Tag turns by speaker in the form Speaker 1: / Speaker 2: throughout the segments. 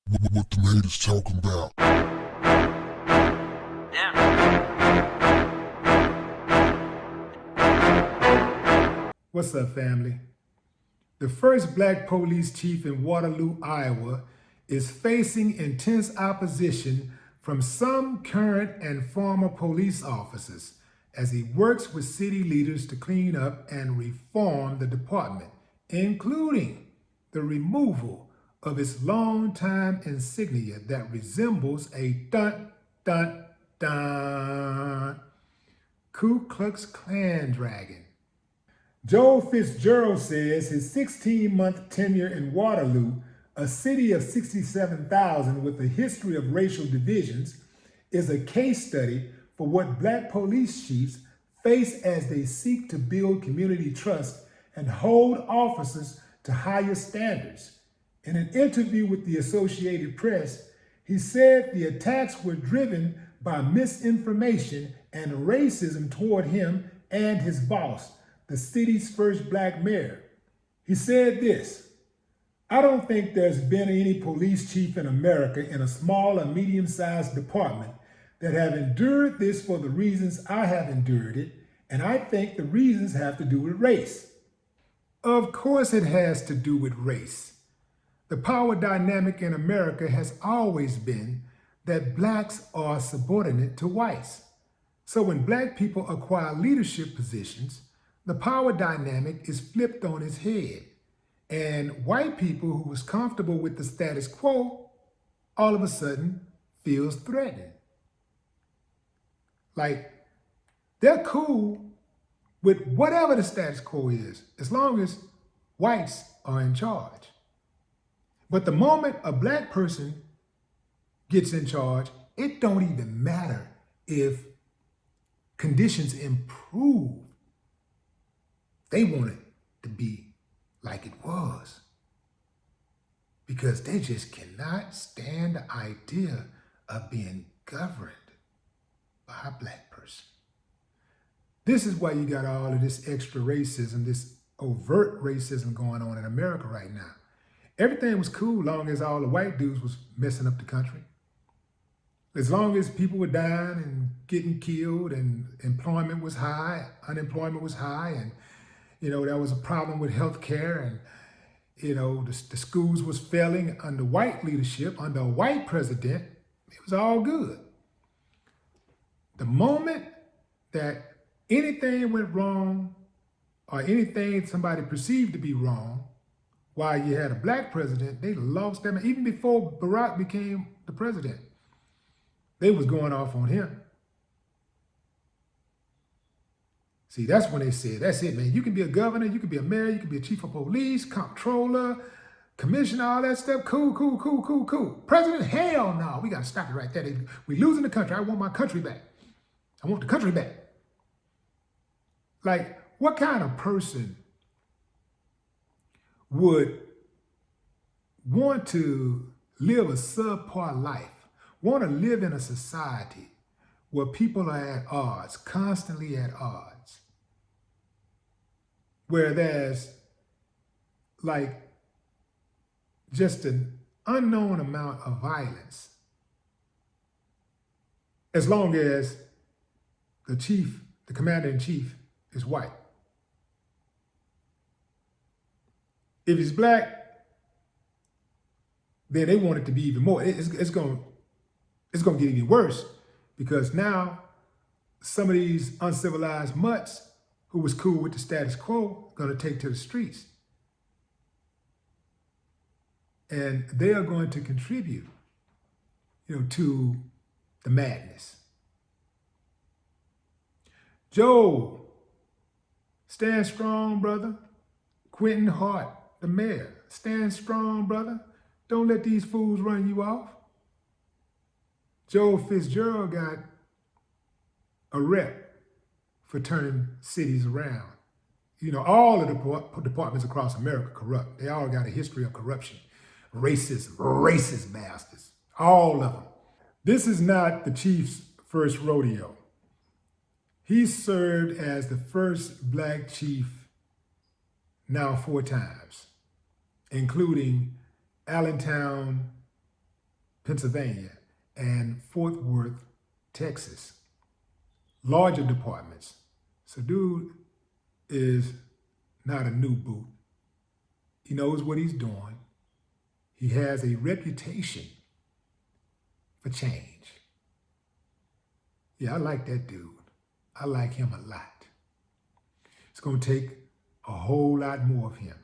Speaker 1: What the haters talking about?
Speaker 2: What's up, family? The first black police chief in Waterloo, Iowa, is facing intense opposition from some current and former police officers as he works with city leaders to clean up and reform the department, including the removal of its longtime insignia that resembles a dun Ku Klux Klan dragon. Joe Fitzgerald says his 16-month tenure in Waterloo, a city of 67,000 with a history of racial divisions, is a case study for what black police chiefs face as they seek to build community trust and hold officers to higher standards. In an interview with the Associated Press, he said the attacks were driven by misinformation and racism toward him and his boss, the city's first black mayor. He said this: "I don't think there's been any police chief in America in a small or medium-sized department that have endured this for the reasons I have endured it, and I think the reasons have to do with race." Of course it has to do with race. The power dynamic in America has always been that blacks are subordinate to whites. So when black people acquire leadership positions, the power dynamic is flipped on its head. And white people who was comfortable with the status quo all of a sudden feels threatened. Like, they're cool with whatever the status quo is, as long as whites are in charge. But the moment a black person gets in charge, it don't even matter if conditions improve. They want it to be like it was, because they just cannot stand the idea of being governed by a black person. This is why you got all of this extra racism, this overt racism going on in America right now. Everything was cool long as all the white dudes was messing up the country. As long as people were dying and getting killed and employment was high, unemployment was high, and there was a problem with health care, and the schools was failing under white leadership, under a white president, it was all good. The moment that anything went wrong or anything somebody perceived to be wrong, while you had a black president, they lost them. Even before Barack became the president, they was going off on him. See, that's when they said, that's it, man. You can be a governor, you can be a mayor, you can be a chief of police, comptroller, commissioner, all that stuff. Cool. President, hell no. We got to stop it right there. We losing the country. I want my country back. I want the country back. Like, what kind of person would want to live a subpar life, want to live in a society where people are at odds, constantly at odds, where there's like just an unknown amount of violence, as long as the commander-in-chief is white? If he's black, then they want it to be even more. It's going to get even worse, because now some of these uncivilized mutts who was cool with the status quo are going to take to the streets. And they are going to contribute, to the madness. Joe, stand strong, brother. Quentin Hart, the mayor, stand strong, brother. Don't let these fools run you off. Joe Fitzgerald got a rep for turning cities around. All of the departments across America corrupt. They all got a history of corruption, racism, racist bastards, all of them. This is not the chief's first rodeo. He served as the first black chief now 4 times, including Allentown, Pennsylvania, and Fort Worth, Texas. Larger departments. So dude is not a new boot. He knows what he's doing. He has a reputation for change. Yeah, I like that dude. I like him a lot. It's going to take a whole lot more of him.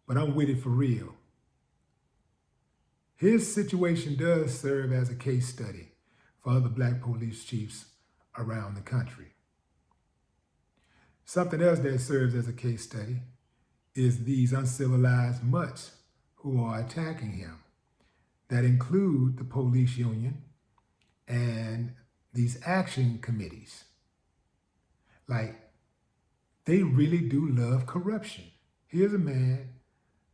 Speaker 2: But I'm with it for real. His situation does serve as a case study for other black police chiefs around the country. Something else that serves as a case study is these uncivilized mutts who are attacking him. That include the police union and these action committees. Like, they really do love corruption. Here's a man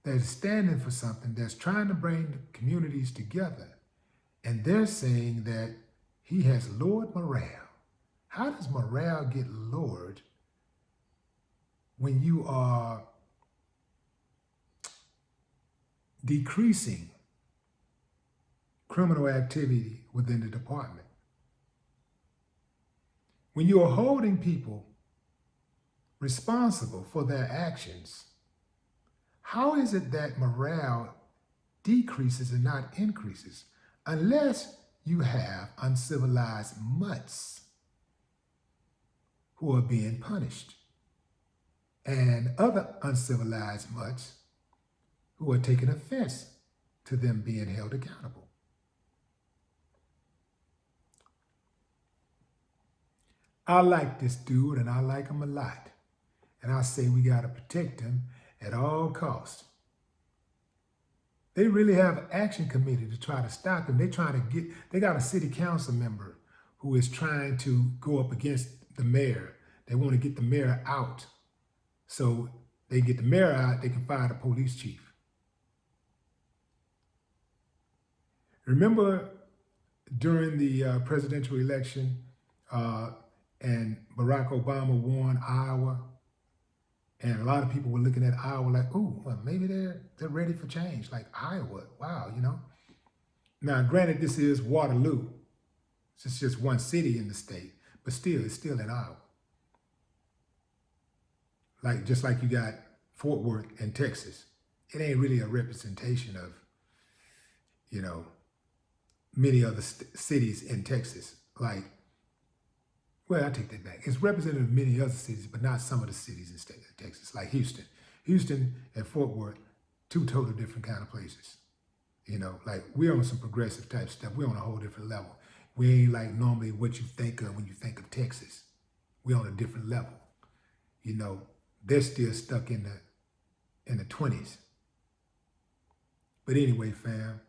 Speaker 2: that is standing for something, that's trying to bring the communities together, and they're saying that he has lowered morale. How does morale get lowered when you are decreasing criminal activity within the department? When you are holding people responsible for their actions, how is it that morale decreases and not increases? Unless you have uncivilized mutts who are being punished, and other uncivilized mutts who are taking offense to them being held accountable. I like this dude, and I like him a lot. And I say we got to protect him at all costs. They really have an action committee to try to stop him. They got a city council member who is trying to go up against the mayor. They want to get the mayor out. So they get the mayor out, they can fire the police chief. Remember during the presidential election, and Barack Obama won Iowa, and a lot of people were looking at Iowa like, ooh, well, maybe they're ready for change, like Iowa, wow, you know? Now, granted, this is Waterloo. It's just one city in the state, but still, it's still in Iowa. Like, just like you got Fort Worth in Texas. It ain't really a representation of, you know, many other cities in Texas. Like, well, I take that back. It's representative of many other cities, but not some of the cities in Texas, like Houston. Houston and Fort Worth, two total different kind of places. You know, like, we're on some progressive type stuff. We're on a whole different level. We ain't like normally what you think of when you think of Texas. We're on a different level. You know, they're still stuck in the 20s. But anyway, fam,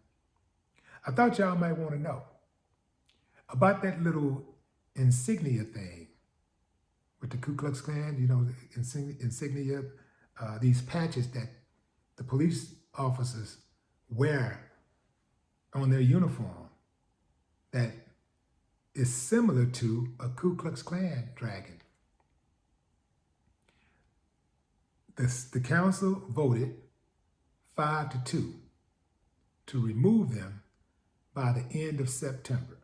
Speaker 2: I thought y'all might want to know about that little insignia thing with the Ku Klux Klan, you know, the insignia, these patches that the police officers wear on their uniform that is similar to a Ku Klux Klan dragon. The council voted 5-2 to remove them by the end of September.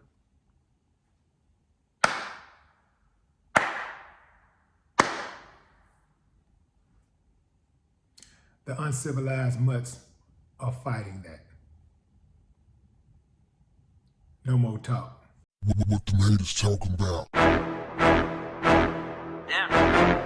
Speaker 2: The uncivilized mutts are fighting that. No more talk.
Speaker 1: What the haters talking about?
Speaker 3: Yeah.